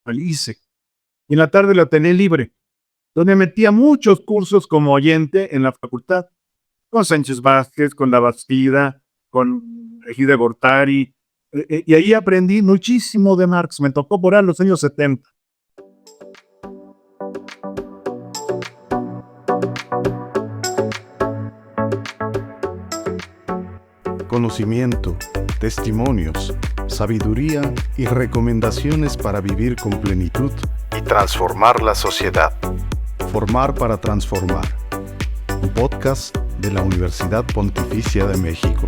al ICE. Y en la tarde lo tenía libre, donde metía muchos cursos como oyente en la facultad, con Sánchez Vázquez, con La Bastida, con Ejide Gortari, y ahí aprendí muchísimo de Marx. Me tocó por ahí los años 70. Conocimiento, testimonios, sabiduría y recomendaciones para vivir con plenitud y transformar la sociedad. Formar para transformar. Un podcast de la Universidad Pontificia de México.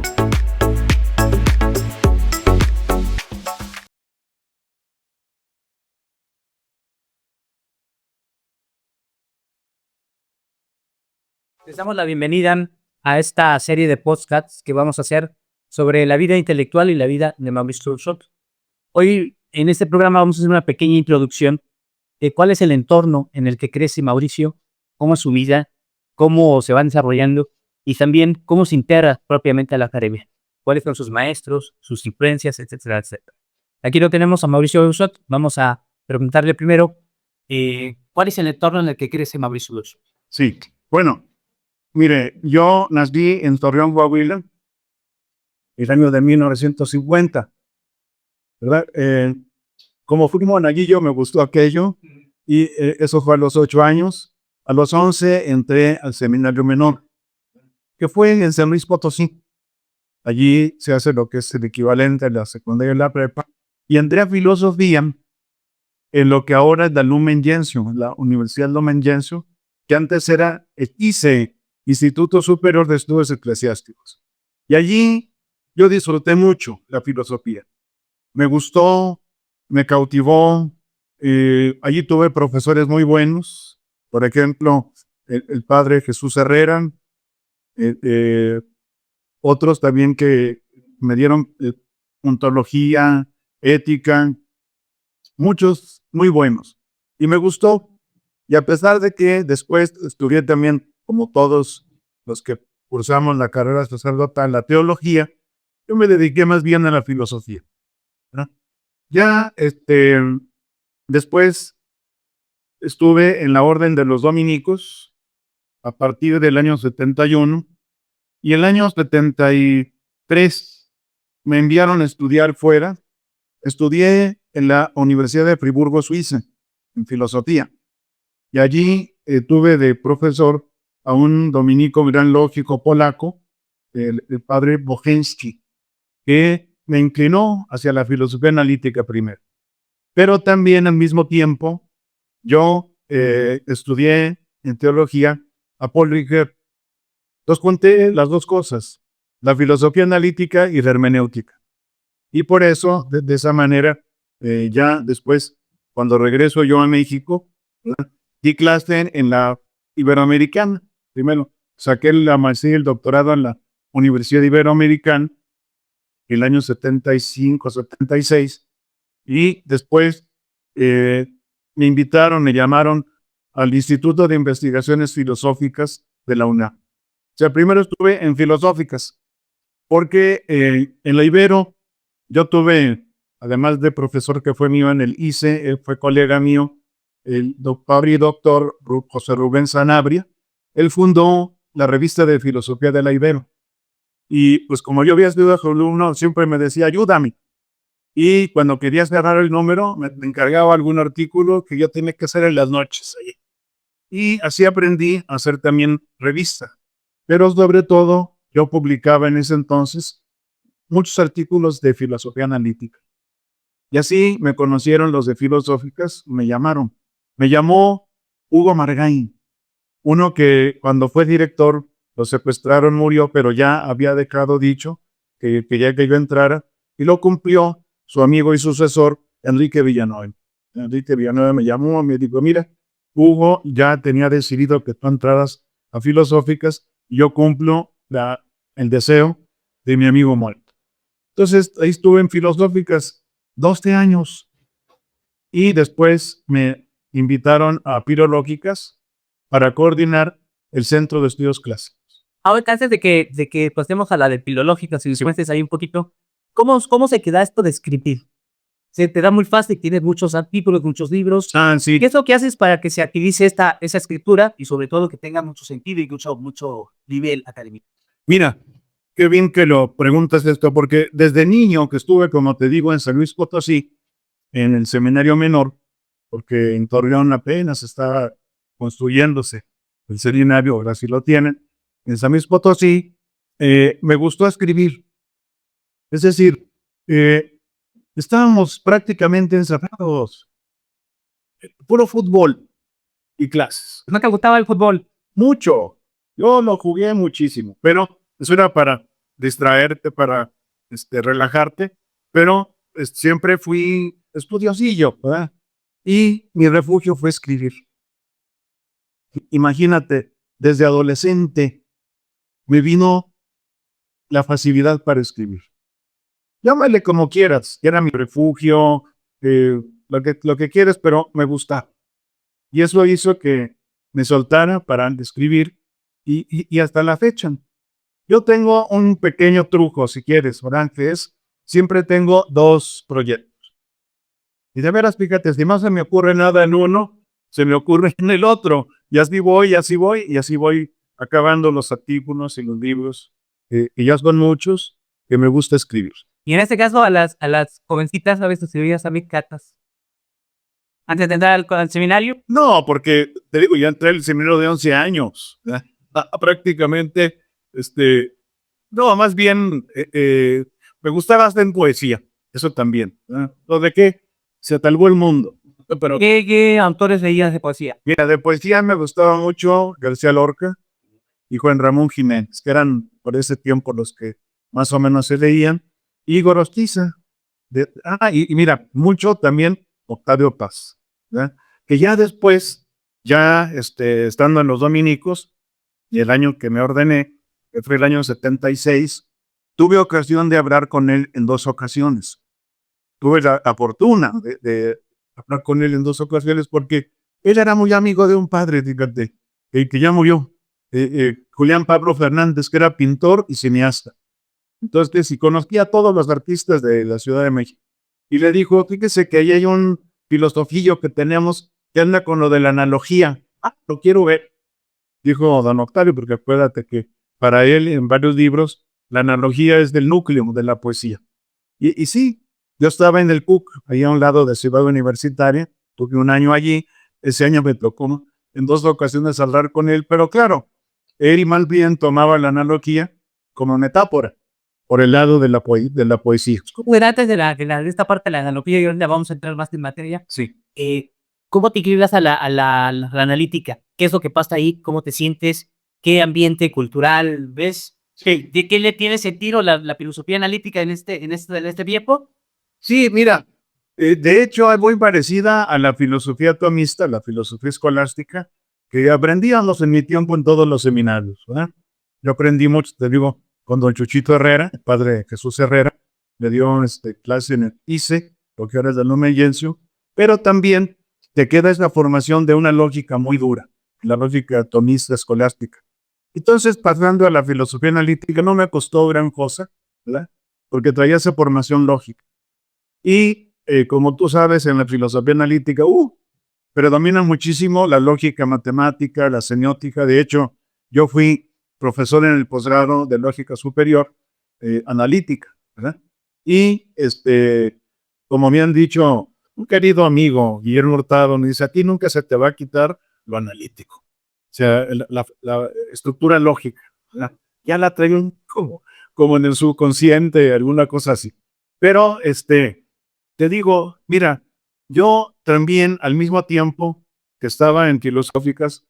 Les damos la bienvenida a esta serie de podcasts que vamos a hacer sobre la vida intelectual y la vida de Maurice Rousseau. Hoy en este programa vamos a hacer una pequeña introducción de cuál es el entorno en el que crece Mauricio, cómo es su vida, cómo se va desarrollando y también cómo se integra propiamente a la academia, cuáles son sus maestros, sus influencias, etcétera, etcétera. Aquí lo tenemos a Mauricio Rousseau. Vamos a preguntarle primero cuál es el entorno en el que crece Mauricio Rousseau. Sí, bueno, mire, yo nací en Torreón, Coahuila, el año de 1950, ¿verdad? Como fui monaguillo me gustó aquello y eso fue a los 8 años. A los 11 entré al seminario menor, que fue en San Luis Potosí. Allí se hace lo que es el equivalente a la secundaria y la prepa. Y entré a filosofía en lo que ahora es la Lumen Gentium, la Universidad Lumen Gentium, que antes era el ICE, Instituto Superior de Estudios Eclesiásticos. Y allí yo disfruté mucho la filosofía. Me gustó, me cautivó. Allí tuve profesores muy buenos. Por ejemplo, el padre Jesús Herrera. Otros también que me dieron ontología, ética. Muchos muy buenos. Y me gustó. Y a pesar de que después estudié también, como todos los que cursamos la carrera sacerdotal, la teología, yo me dediqué más bien a la filosofía, ¿no? Ya después estuve en la Orden de los Dominicos a partir del año 71 y el año 73 me enviaron a estudiar fuera. Estudié en la Universidad de Friburgo, Suiza, en filosofía. Y allí tuve de profesor a un dominico gran lógico polaco, el padre Bocheński, que me inclinó hacia la filosofía analítica primero. Pero también al mismo tiempo yo estudié en teología a Paul Ricoeur. Entonces conté las dos cosas, la filosofía analítica y la hermenéutica. Y por eso, de esa manera, ya después, cuando regreso yo a México, di clase en la Iberoamericana. Primero, saqué la maestría y el doctorado en la Universidad Iberoamericana en el año 75, 76. Y después me llamaron al Instituto de Investigaciones Filosóficas de la UNAM. O sea, primero estuve en filosóficas, porque en la Ibero yo tuve, además de profesor que fue mío en el ICE, él fue colega mío, el doctor y doctor José Rubén Sanabria. Él fundó la revista de filosofía de la Ibero. Y pues como yo había estudiado con alumno, siempre me decía, ayúdame. Y cuando quería cerrar el número, me encargaba algún artículo que yo tenía que hacer en las noches. Y así aprendí a hacer también revista. Pero sobre todo, yo publicaba en ese entonces muchos artículos de filosofía analítica. Y así me conocieron los de filosóficas, me llamaron. Me llamó Hugo Margain, uno que cuando fue director lo secuestraron, murió, pero ya había dejado dicho que quería que yo entrara, y lo cumplió su amigo y sucesor, Enrique Villanueva. Enrique Villanueva me llamó y me dijo, mira, Hugo ya tenía decidido que tú entraras a filosóficas, y yo cumplo el deseo de mi amigo muerto. Entonces ahí estuve en filosóficas 12 años, y después me invitaron a Filológicas para coordinar el Centro de Estudios Clásicos. Ahora, antes de que pasemos a la de filológicas y después ahí un poquito, ¿cómo se queda esto de escribir? se te da muy fácil, tienes muchos artículos, muchos libros. Sí. ¿Qué es lo que haces para que se activice esa escritura y sobre todo que tenga mucho sentido y mucho nivel académico? Mira, qué bien que lo preguntas esto, porque desde niño que estuve, como te digo, en San Luis Potosí, en el seminario menor, porque en Torreón apenas estaba construyéndose el seminario, ahora sí lo tienen, en San Luis Potosí, me gustó escribir. Es decir, estábamos prácticamente encerrados, puro fútbol y clases. ¿No te gustaba el fútbol? Mucho. Yo lo jugué muchísimo, pero eso era para distraerte, para relajarte, pero siempre fui estudiosillo, ¿verdad? Y mi refugio fue escribir. Imagínate, desde adolescente me vino la facilidad para escribir. Llámale como quieras, era mi refugio, lo que quieras, pero me gustaba. Y eso hizo que me soltara para escribir y hasta la fecha. Yo tengo un pequeño truco, si quieres, ¿verdad? Que es, siempre tengo 2 proyectos. Y de veras, fíjate, si no se me ocurre nada en uno, se me ocurre en el otro. Y así voy, y así voy acabando los artículos y los libros, que ya son muchos, que me gusta escribir. Y en este caso, a las jovencitas a veces escribías a mí cartas. Antes de entrar al seminario. No, porque te digo, ya entré al seminario de 11 años. ¿Verdad? Prácticamente, no, más bien, me gustaba hacer poesía, eso también. ¿Verdad? ¿Lo de qué? Se atalgó el mundo. Pero, ¿Qué autores leías de poesía? mira, de poesía me gustaba mucho García Lorca y Juan Ramón Jiménez, que eran por ese tiempo los que más o menos se leían, y Gorostiza. Y mira, mucho también Octavio Paz, ¿verdad? Que ya después, ya estando en los dominicos, y el año que me ordené, que fue el año 76, tuve ocasión de hablar con él en 2 ocasiones. Tuve la fortuna de hablar con él en 2 ocasiones porque él era muy amigo de un padre, fíjate, que ya murió, Julián Pablo Fernández, que era pintor y cineasta. Entonces, y conocía a todos los artistas de la Ciudad de México. Y le dijo, fíjese que ahí hay un filosofillo que tenemos que anda con lo de la analogía. Lo quiero ver. Dijo don Octavio, porque acuérdate que para él, en varios libros, la analogía es del núcleo de la poesía. Y sí, yo estaba en el PUC, ahí a un lado de Ciudad Universitaria, tuve un año allí, ese año me tocó en 2 ocasiones hablar con él, pero claro, él más bien tomaba la analogía como metáfora, por el lado de la poesía. ¿Cómo era antes de esta parte de la analogía y ahora vamos a entrar más en materia? Sí. ¿Cómo te equilibras a la analítica? ¿Qué es lo que pasa ahí? ¿Cómo te sientes? ¿Qué ambiente cultural ves? ¿De qué le tiene sentido la filosofía analítica en este tiempo? Sí, mira, de hecho es muy parecida a la filosofía tomista, la filosofía escolástica, que aprendíamos en mi tiempo en todos los seminarios, ¿verdad? Yo aprendí mucho, te digo, con don Chuchito Herrera, el padre Jesús Herrera, me dio clase en el ICE, lo que ahora es del Lumen Gentium, pero también te queda esa formación de una lógica muy dura, la lógica tomista escolástica. Entonces, pasando a la filosofía analítica, no me costó gran cosa, ¿verdad? Porque traía esa formación lógica. Y como tú sabes, en la filosofía analítica, predomina muchísimo la lógica matemática, la semiótica. De hecho, yo fui profesor en el posgrado de lógica superior analítica, ¿verdad? Y como me han dicho, un querido amigo, Guillermo Hurtado, me dice, a ti nunca se te va a quitar lo analítico. O sea, la estructura lógica, ¿verdad? Ya la traigo como en el subconsciente, alguna cosa así. Pero, te digo, mira, yo también al mismo tiempo que estaba en filosóficas,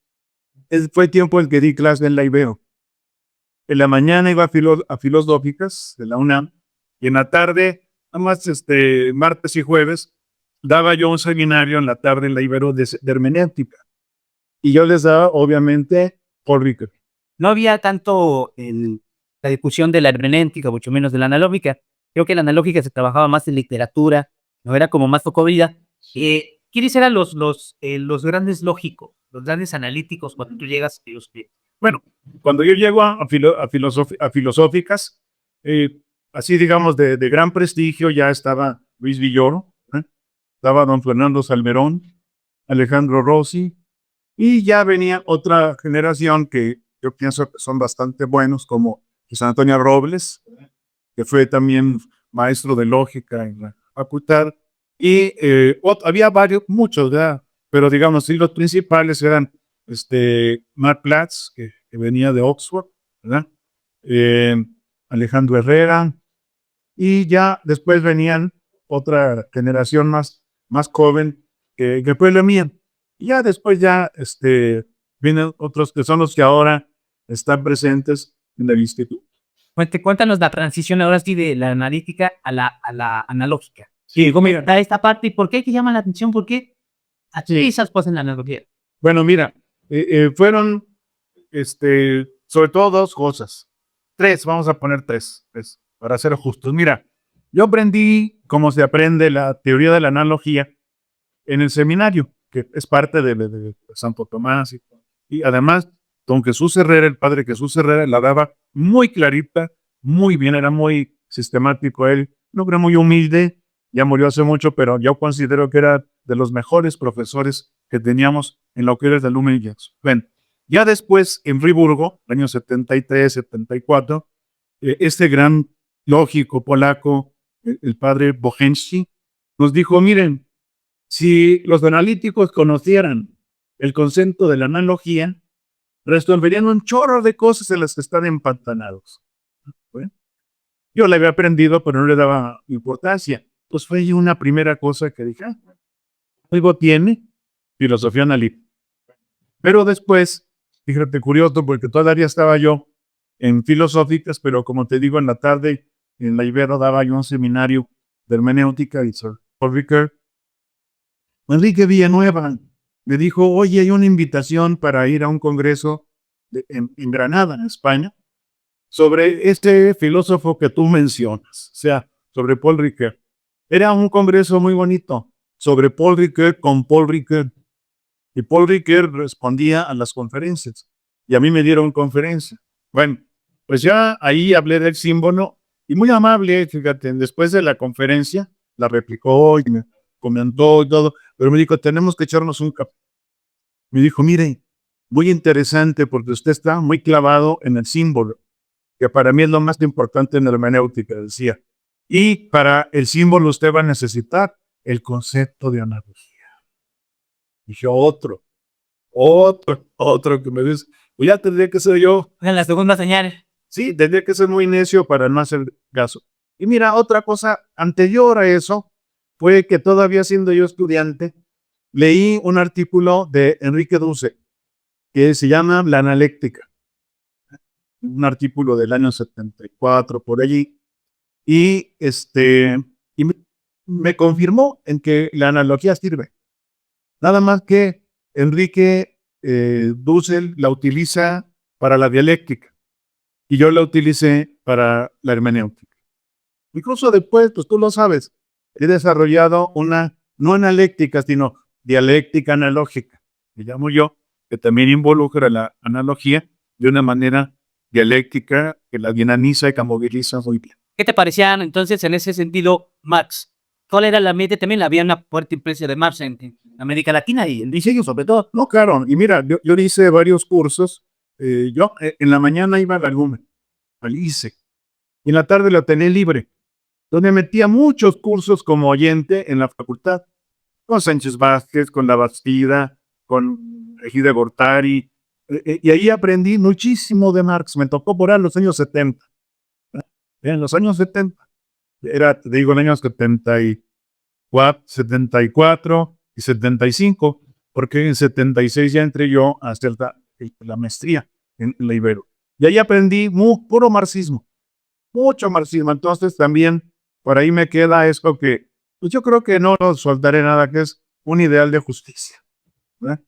fue tiempo en que di clase en la IBEO. En la mañana iba a filosóficas de la UNAM y en la tarde, además martes y jueves, daba yo un seminario en la tarde en la IBEO de hermenéutica. Y yo les daba, obviamente, Paul Ricoeur. No había tanto la discusión de la hermenéutica, mucho menos de la analógica. Creo que la analógica se trabajaba más en literatura, no era como más foco vida. ¿Quiénes eran los grandes lógicos, los grandes analíticos cuando tú llegas a ellos? Bueno, cuando yo llego a filosóficas, así digamos de gran prestigio, ya estaba Luis Villoro, ¿eh? estaba don Fernando Salmerón, Alejandro Rossi, y ya venía otra generación que yo pienso que son bastante buenos, como José Antonio Robles, que fue también maestro de lógica en la facultad, y había muchos, ¿verdad? Pero digamos, sí, los principales eran Mark Platz, que venía de Oxford, ¿verdad? Eh, Alejandro Herrera, y ya después venían otra generación más joven, que fue la mía. Y ya después vienen otros que son los que ahora están presentes en el instituto. Cuéntanos la transición ahora sí de la analítica a la analógica. Sí, ¿Cómo mira. está esta parte y por qué que llama la atención? ¿Por qué esas cosas en la analogía? Bueno, mira, fueron sobre todo dos cosas. Tres, vamos a poner tres, para ser justos. Mira, yo aprendí cómo se aprende la teoría de la analogía en el seminario, que es parte de Santo Tomás. Y además, don Jesús Herrera, el padre Jesús Herrera, la daba muy clarita, muy bien, era muy sistemático él, no creo muy humilde, ya murió hace mucho, pero yo considero que era de los mejores profesores que teníamos en lo que era el Lumen Gentium. Bueno, ya después, en Friburgo, años 73, 74, este gran lógico polaco, el padre Bocheński, nos dijo, miren, si los analíticos conocieran el concepto de la analogía, resolverían un chorro de cosas en las que están empantanados. Bueno, yo la había aprendido, pero no le daba importancia. Pues fue una primera cosa que dije, algo tiene filosofía analítica. Pero después, fíjate, curioso, porque todavía estaba yo en filosóficas, pero como te digo, en la tarde en la Ibero daba yo un seminario de hermenéutica y Sir Paul Ricoeur. Enrique Villanueva me dijo, oye, hay una invitación para ir a un congreso en Granada, en España, sobre este filósofo que tú mencionas, o sea, sobre Paul Ricoeur. Era un congreso muy bonito, sobre Paul Ricoeur con Paul Ricoeur. Y Paul Ricoeur respondía a las conferencias, y a mí me dieron conferencia. Bueno, pues ya ahí hablé del símbolo, y muy amable, fíjate, después de la conferencia, la replicó y me comentó y todo, pero me dijo, tenemos que echarnos un café. Me dijo, mire, muy interesante porque usted está muy clavado en el símbolo, que para mí es lo más importante en la hermenéutica, decía. Y para el símbolo usted va a necesitar el concepto de analogía. Dije, otro que me dice, pues ya tendría que ser yo. En la segunda señal. Sí, tendría que ser muy necio para no hacer caso. Y mira, otra cosa anterior a eso fue que todavía siendo yo estudiante, leí un artículo de Enrique Dussek que se llama La Analéctica. Un artículo del año 74 por allí. Y me confirmó en que la analogía sirve. Nada más que Enrique Dussek la utiliza para la dialéctica y yo la utilicé para la hermenéutica. Incluso después, pues tú lo sabes, he desarrollado una no analéctica, sino dialéctica analógica, que llamo yo, que también involucra la analogía de una manera dialéctica que la dinamiza y que moviliza muy bien. ¿Qué te parecían entonces en ese sentido Marx? ¿Cuál era la mente? También había una fuerte influencia de Marx en América Latina y en diseño sobre todo. No, claro, y mira, yo hice varios cursos. En la mañana iba a la Lumen, al ICE, y en la tarde la tenía libre, donde metía muchos cursos como oyente en la facultad, con Sánchez Vázquez, con La Bastida, con Ejide Gortari, y ahí aprendí muchísimo de Marx. Me tocó por ahí en los años 70. En los años 70, era, te digo, en los años 74 y 75, porque en 76 ya entré yo a hacer la maestría en la Ibero. Y ahí aprendí puro marxismo, mucho marxismo. Entonces también por ahí me queda esto que, pues yo creo que no soltaré nada, que es un ideal de justicia, ¿verdad?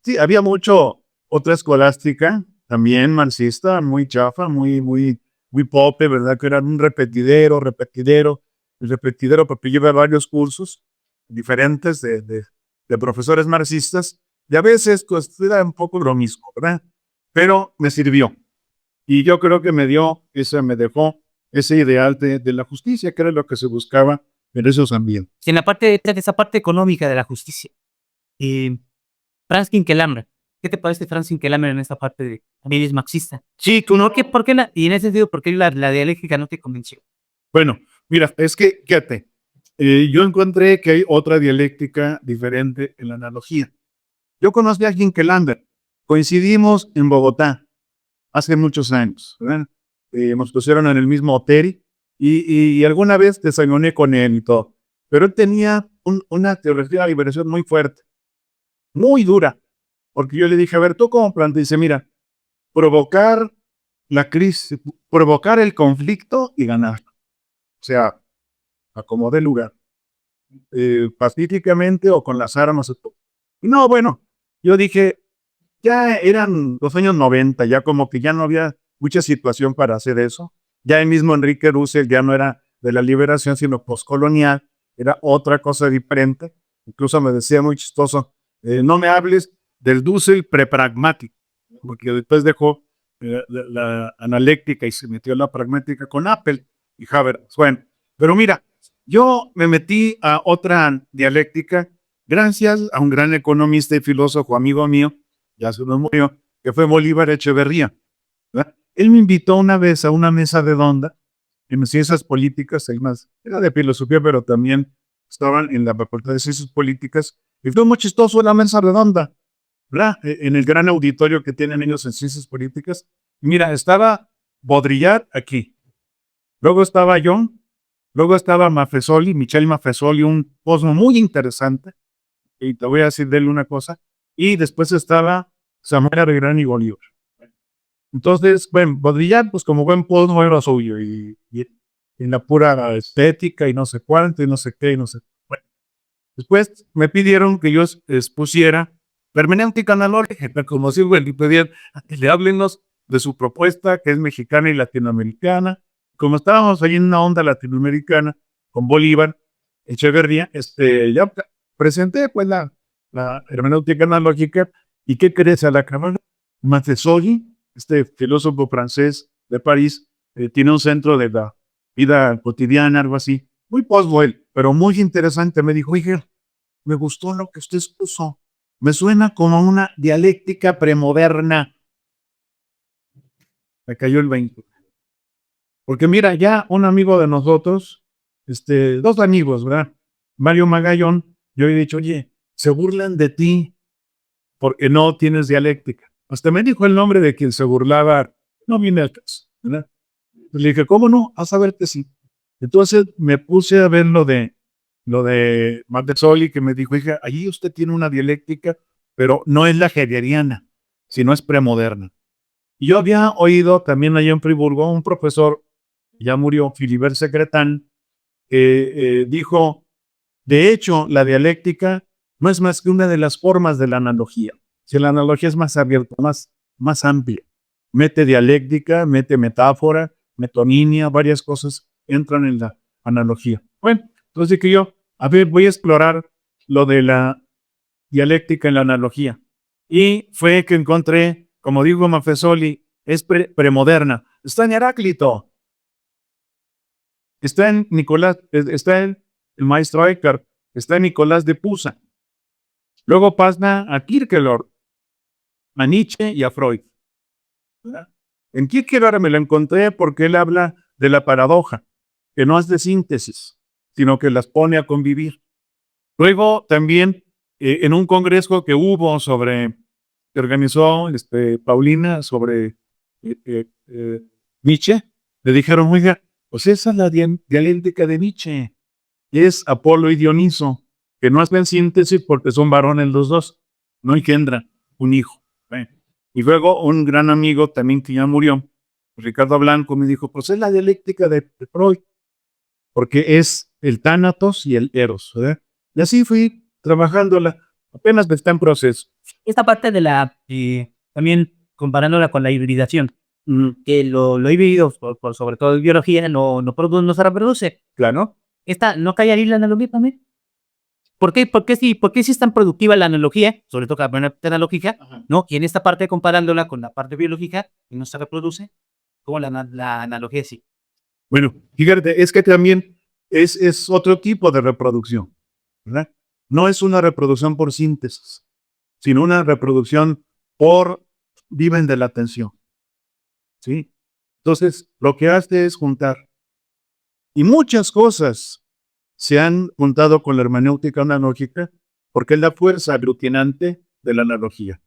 Sí, había mucho otra escolástica, también marxista, muy chafa, muy pobre, ¿verdad? Que eran un repetidero, el repetidero, porque lleva varios cursos diferentes de profesores marxistas, y a veces pues, era un poco lo mismo, ¿verdad? Pero me sirvió. Y yo creo que me dejó ese ideal de la justicia, que era lo que se buscaba pero eso también. Si en la parte de esa parte económica de la justicia, Franz Kinkelhammer, ¿qué te parece Franz Kinkelhammer en esta parte de también es marxista? Sí, tú no. ¿Por qué y en ese sentido, por qué la dialéctica no te convenció? Bueno, mira, es que, fíjate, yo encontré que hay otra dialéctica diferente en la analogía. Yo conocí a Kinkelhammer, coincidimos en Bogotá hace muchos años, ¿verdad? Nos pusieron en el mismo hotel y alguna vez desayuné con él y todo. Pero él tenía una teoría de la liberación muy fuerte, muy dura, porque yo le dije, a ver, ¿tú cómo planteas? Dice, mira, provocar la crisis, provocar el conflicto y ganar. O sea, a como dé lugar, pacíficamente o con las armas. Y no, bueno, yo dije, ya eran los años 90, ya como que ya no había mucha situación para hacer eso. Ya el mismo Enrique Dussel ya no era de la liberación, sino postcolonial, era otra cosa diferente. Incluso me decía muy chistoso, no me hables del Dussel prepragmático, porque después dejó la analéctica y se metió en la pragmática con Apple y Habermas. Bueno, pero mira, yo me metí a otra dialéctica gracias a un gran economista y filósofo amigo mío, ya se nos murió, que fue Bolívar Echeverría, ¿verdad? Él me invitó una vez a una mesa redonda en ciencias políticas, además era de filosofía, pero también estaban en la facultad de ciencias políticas, y fue muy chistoso la mesa redonda, ¿verdad? En el gran auditorio que tienen ellos en ciencias políticas. Mira, estaba Baudrillard aquí, luego estaba yo, luego estaba Maffesoli, Michel Maffesoli, un posmo muy interesante, y te voy a decir de él una cosa, y después estaba Samuel Arregrán y Bolívar. Entonces, bueno, Baudrillard, pues como buen posmo era suyo, y en la pura estética, y no sé cuánto, y no sé qué, y no sé. Bueno, después me pidieron que yo expusiera hermenéutica analógica, como si me pedían que le háblenos de su propuesta, que es mexicana y latinoamericana. Como estábamos ahí en una onda latinoamericana con Bolívar, Echeverría, ya presenté pues la hermenéutica analógica. ¿Y qué crees? A la cámara, Maffesoli, este filósofo francés de París, tiene un centro de la vida cotidiana, algo así, muy post-él, pero muy interesante. Me dijo, oye, me gustó lo que usted expuso, me suena como una dialéctica premoderna. Me cayó el 20. Porque mira, ya un amigo de nosotros, dos amigos, ¿verdad? Mario Magallón, yo he dicho, oye, se burlan de ti porque no tienes dialéctica. Hasta me dijo el nombre de quien se burlaba, no viene al caso, ¿verdad? Le dije, ¿cómo no? A saber que sí. Entonces me puse a ver lo de Maffesoli, que me dijo, hija, allí usted tiene una dialéctica, pero no es la hegeliana, sino es premoderna. Y yo había oído también allá en Friburgo un profesor, ya murió, Philibert Secretan, que dijo, de hecho, la dialéctica no es más que una de las formas de la analogía. Si la analogía es más abierta, más amplia, mete dialéctica, mete metáfora, metonimia, varias cosas entran en la analogía. Bueno, entonces que yo, a ver, voy a explorar lo de la dialéctica en la analogía. Y fue que encontré, como digo Maffesoli, es premoderna. Está en Heráclito, está en Nicolás, está en el maestro Eckhart, está en Nicolás de Pisa. Luego pasa a Kierkegaard, a Nietzsche y a Freud. En Kierkegaard me lo encontré porque él habla de la paradoja, que no es de síntesis, sino que las pone a convivir. Luego también en un congreso que hubo que organizó Paulina sobre Nietzsche, le dijeron, oiga, pues esa es la dialéctica de Nietzsche, es Apolo y Dioniso, que no hacen síntesis porque son varones los dos, no engendran un hijo. Y luego un gran amigo también que ya murió, Ricardo Blanco, me dijo, pues es la dialéctica de Freud, porque es el tánatos y el eros, ¿verdad? Y así fui trabajándola, apenas está en proceso. Esta parte de también comparándola con la hibridación, que lo he vivido, sobre todo en biología, no se reproduce, Claro. ¿Esta no cae ahí la analogía también? ¿Por qué sí es tan productiva la analogía, sobre todo la parte analógica, ¿no? Y en esta parte comparándola con la parte biológica, y no se reproduce, como la analogía sí. Bueno, fíjate, es que también es otro tipo de reproducción, ¿verdad? No es una reproducción por síntesis, sino una reproducción viven de la atención, ¿sí? Entonces, lo que hace es juntar. Y muchas cosas se han juntado con la hermenéutica analógica porque es la fuerza aglutinante de la analogía.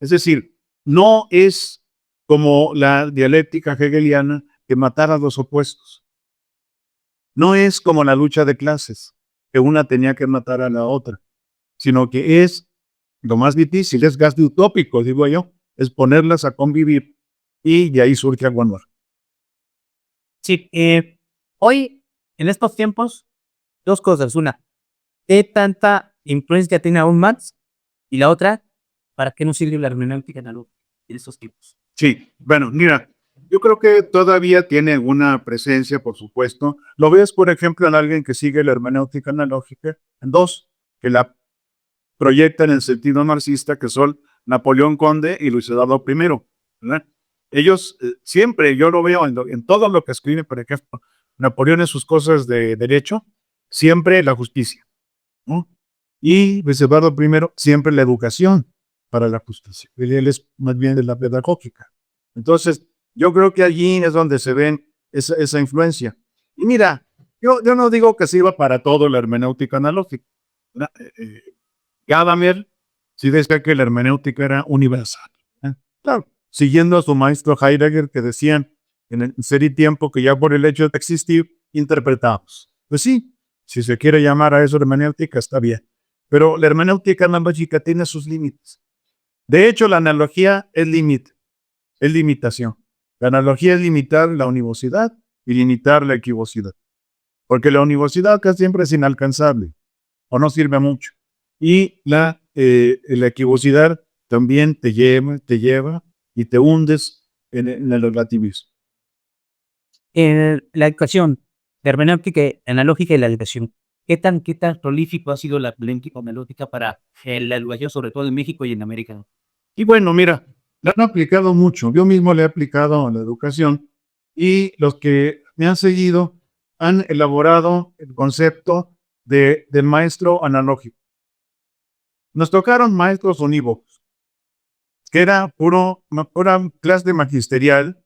Es decir, no es como la dialéctica hegeliana que matara los opuestos. No es como la lucha de clases, que una tenía que matar a la otra, sino que es lo más difícil, es gasto utópico, digo yo, es ponerlas a convivir y de ahí surge algo nuevo. Sí, hoy, en estos tiempos, dos cosas. Una, ¿qué tanta influencia tiene aún Marx? Y la otra, ¿para qué nos sirve la hermenéutica analógica en estos tiempos? Sí, bueno, mira, yo creo que todavía tiene una presencia, por supuesto. Lo ves, por ejemplo, en alguien que sigue la hermenéutica analógica, en dos, que la proyectan en el sentido marxista, que son Napoleón Conde y Luis Eduardo I, ¿verdad? Ellos siempre, yo lo veo en todo lo que escriben, por ejemplo, Napoleón en sus cosas de derecho, siempre la justicia, ¿no? Y Luis Eduardo I, siempre la educación para la justicia. Él es más bien de la pedagógica. Entonces, yo creo que allí es donde se ven esa influencia. Y mira, yo no digo que sirva para todo la hermenéutica analógica. Gadamer sí decía que la hermenéutica era universal. Claro, siguiendo a su maestro Heidegger, que decían en el Ser y Tiempo que ya por el hecho de existir, interpretamos. Pues sí, si se quiere llamar a eso hermenéutica, está bien. Pero la hermenéutica analógica tiene sus límites. De hecho, la analogía es límite, es limitación. La analogía es limitar la univocidad y limitar la equivocidad. Porque la univocidad casi siempre es inalcanzable o no sirve mucho. Y la equivocidad también te lleva y te hundes en el relativismo. En la educación, la hermenéutica analógica y la educación, ¿qué tan prolífico ha sido la hermenéutica analógica para la educación, sobre todo en México y en América? Y bueno, mira, la han aplicado mucho. Yo mismo le he aplicado a la educación y los que me han seguido han elaborado el concepto del maestro analógico. Nos tocaron maestros unívocos, que era pura clase de magisterial,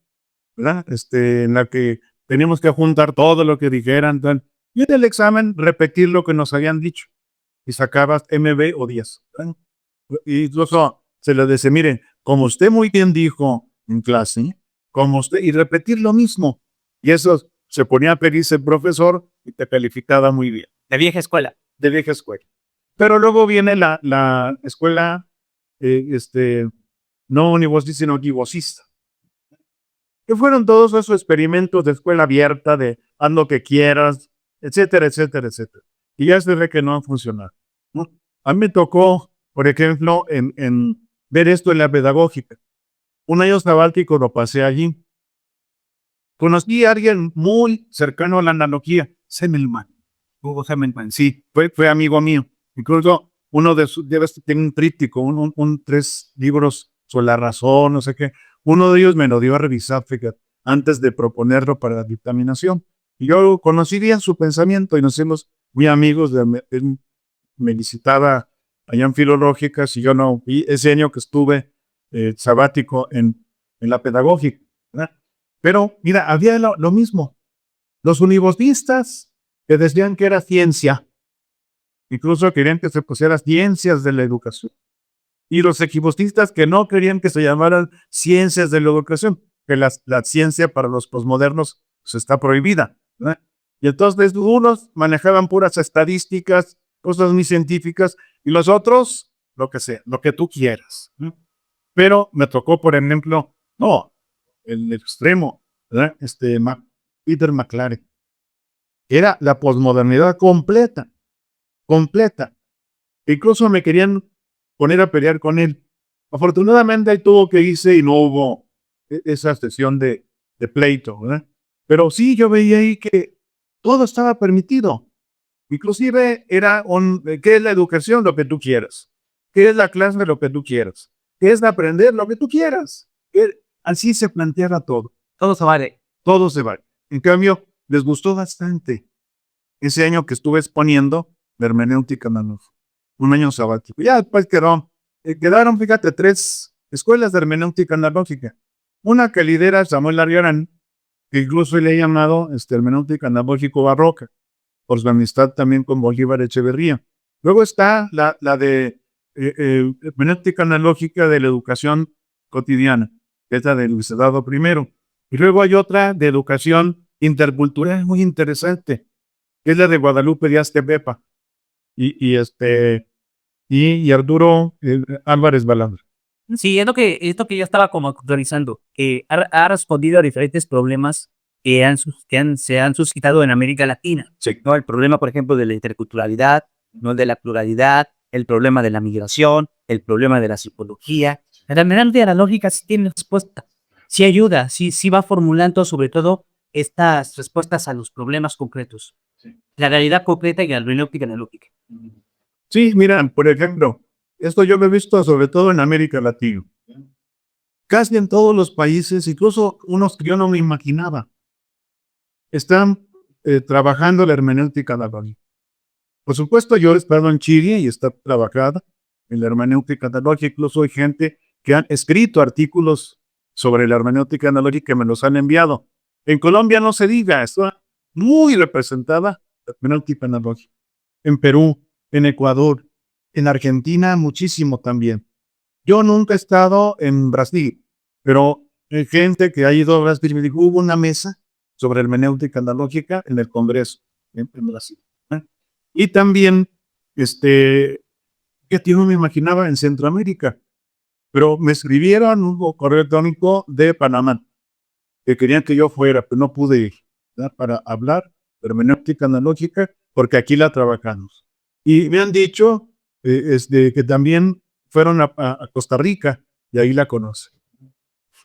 ¿verdad? En la que teníamos que juntar todo lo que dijeran, tal, y en el examen repetir lo que nos habían dicho. Y sacabas MB o 10. ¿verdad? Y incluso se le dice, miren, como usted muy bien dijo en clase, como usted, y repetir lo mismo. Y eso se ponía a pedirse el profesor y te calificaba muy bien. La vieja escuela. De vieja escuela. Pero luego viene la escuela, no univocista, sino givosista. Que fueron todos esos experimentos de escuela abierta, de haz lo que quieras, etcétera, etcétera, etcétera. Y ya se ve que no han funcionado, ¿no? A mí me tocó, por ejemplo, en ver esto en la pedagógica. Un año sabático lo pasé allí. Conocí a alguien muy cercano a la analogía, Semmelman. Hugo Semmelman, sí, fue amigo mío. Incluso uno de sus, tiene un tríptico, 3 libros sobre la razón, no sé qué. Uno de ellos me lo dio a revisar, fíjate, antes de proponerlo para la dictaminación. Y yo conocí bien su pensamiento y nos hicimos muy amigos. Él me visitaba allá en Filológicas y yo no vi ese año que estuve sabático en la pedagógica, ¿verdad? Pero mira, había lo mismo. Los univocistas que decían que era ciencia, incluso querían que se pusiera ciencias de la educación. Y los equivocistas que no querían que se llamaran ciencias de la educación, que la ciencia para los posmodernos pues, está prohibida, ¿verdad? Y entonces unos manejaban puras estadísticas, cosas muy científicas, y los otros, lo que sea, lo que tú quieras. ¿no? Pero me tocó, por ejemplo, no, el extremo, ¿verdad? Peter McLaren. Era la posmodernidad completa, completa. Incluso me querían poner a pelear con él. Afortunadamente ahí tuvo que irse y no hubo esa sesión de pleito, ¿verdad? Pero sí, yo veía ahí que todo estaba permitido. Inclusive era ¿qué es la educación? Lo que tú quieras. ¿Qué es la clase? Lo que tú quieras. ¿Qué es aprender? Lo que tú quieras. Así se planteaba todo. Todo se vale. Todo se vale. En cambio, les gustó bastante. ese año que estuve exponiendo de hermenéutica analógica, un año sabático. Ya después quedaron, fíjate, 3 escuelas de hermenéutica analógica. Una que lidera Samuel Arriarán, que incluso le he llamado hermenéutica analógico barroca, por su amistad también con Bolívar Echeverría. Luego está la de hermenéutica analógica de la educación cotidiana, que es la de Luis Eduardo I. Y luego hay otra de educación intercultural muy interesante, que es la de Guadalupe Díaz Tepepa y Arturo Álvarez Balandra. Sí, es lo que yo estaba como actualizando, que ha respondido a diferentes problemas se han suscitado en América Latina. Sí. ¿No? El problema, por ejemplo, de la interculturalidad, no de la pluralidad, el problema de la migración, el problema de la psicología. La hermenéutica analógica sí tiene respuesta, sí ayuda, sí va formulando sobre todo estas respuestas a los problemas concretos. La realidad concreta y la hermenéutica analógica. Sí, mira, por ejemplo, esto yo lo he visto sobre todo en América Latina. Casi en todos los países, incluso unos que yo no me imaginaba, están trabajando la hermenéutica analógica. Por supuesto, yo he estado en Chile y está trabajada en la hermenéutica analógica. Incluso hay gente que han escrito artículos sobre la hermenéutica analógica que me los han enviado. En Colombia no se diga, está muy representada la hermenéutica analógica. En Perú, en Ecuador, en Argentina, muchísimo también. Yo nunca he estado en Brasil, pero hay gente que ha ido a Brasil me dijo, hubo una mesa sobre hermenéutica analógica en el Congreso en Brasil. Y también, que yo no me imaginaba en Centroamérica, pero me escribieron un correo electrónico de Panamá, que querían que yo fuera, pero no pude ir, ¿verdad? Para hablar de hermenéutica analógica, porque aquí la trabajamos. Y me han dicho que también fueron a Costa Rica y ahí la conocen.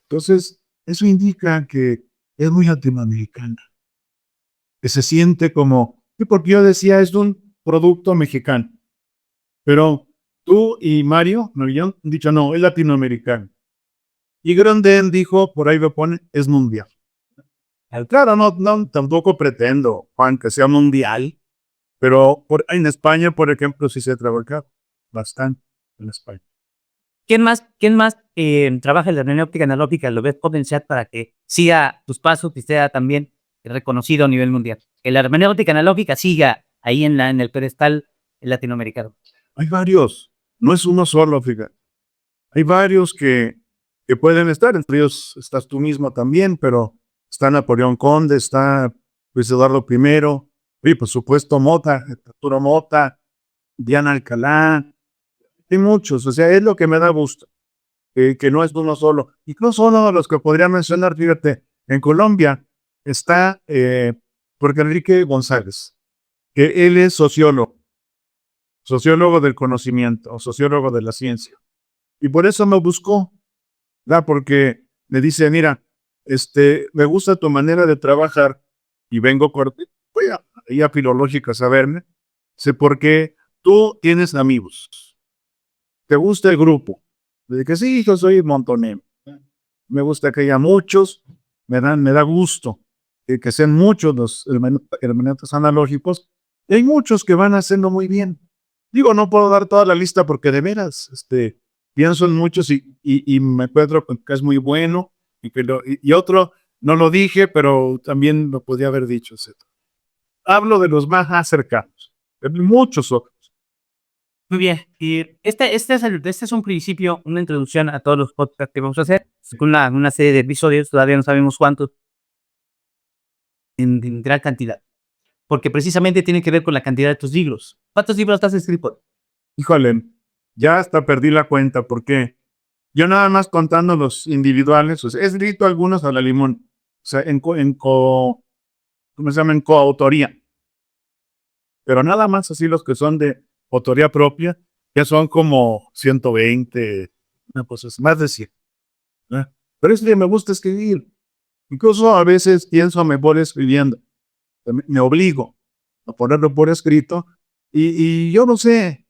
Entonces, eso indica que es muy latinoamericana, que se siente como, porque yo decía, es un producto mexicano, pero tú y Mario me habían dicho, no, es latinoamericano. Y Grondin dijo, por ahí me pone, es mundial. Claro, no, tampoco pretendo, Juan, que sea mundial, pero en España, por ejemplo, sí se trabaja bastante en España. ¿Quién más trabaja en la hermenéutica analógica? ¿Lo ves potencial para que siga tus pasos y sea también reconocido a nivel mundial? Que la hermenéutica analógica siga ahí en el pedestal latinoamericano. Hay varios, no es uno solo, fíjate. Hay varios que pueden estar, entre ellos estás tú mismo también, pero está Napoleón Conde, está Luis Eduardo I, y por supuesto Mota, Arturo Mota, Diana Alcalá, hay muchos, o sea, es lo que me da gusto, que no es uno solo. Incluso uno de los que podría mencionar, fíjate, en Colombia está Jorge Enrique González, que él es sociólogo del conocimiento, o sociólogo de la ciencia. Y por eso me buscó, ¿verdad? Porque me dice, mira, me gusta tu manera de trabajar y voy a Filológicas a verme, sé por qué tú tienes amigos, te gusta el grupo. Le dije, sí, yo soy montonero, me gusta que haya muchos, me da gusto que sean muchos los hermenéuticos analógicos, y hay muchos que van haciendo muy bien. Digo, no puedo dar toda la lista porque de veras, pienso en muchos y me encuentro con que es muy bueno y otro no lo dije, pero también lo podía haber dicho, etc. Hablo de los más cercanos, de muchos otros. Muy bien. Y este es un principio, una introducción a todos los podcasts que vamos a hacer. Una serie de episodios, todavía no sabemos cuántos, en gran cantidad. Porque precisamente tiene que ver con la cantidad de tus libros. ¿Cuántos libros has escrito? Híjole, ya hasta perdí la cuenta porque yo nada más contando los individuales, o sea, he escrito algunos a la limón, o sea, ¿cómo se llama? En coautoría. Pero nada más así los que son de autoría propia, ya son como 120, pues es más de 100. ¿Eh? Pero es que me gusta escribir. Incluso a veces pienso, me voy escribiendo. Me obligo a ponerlo por escrito y yo no sé.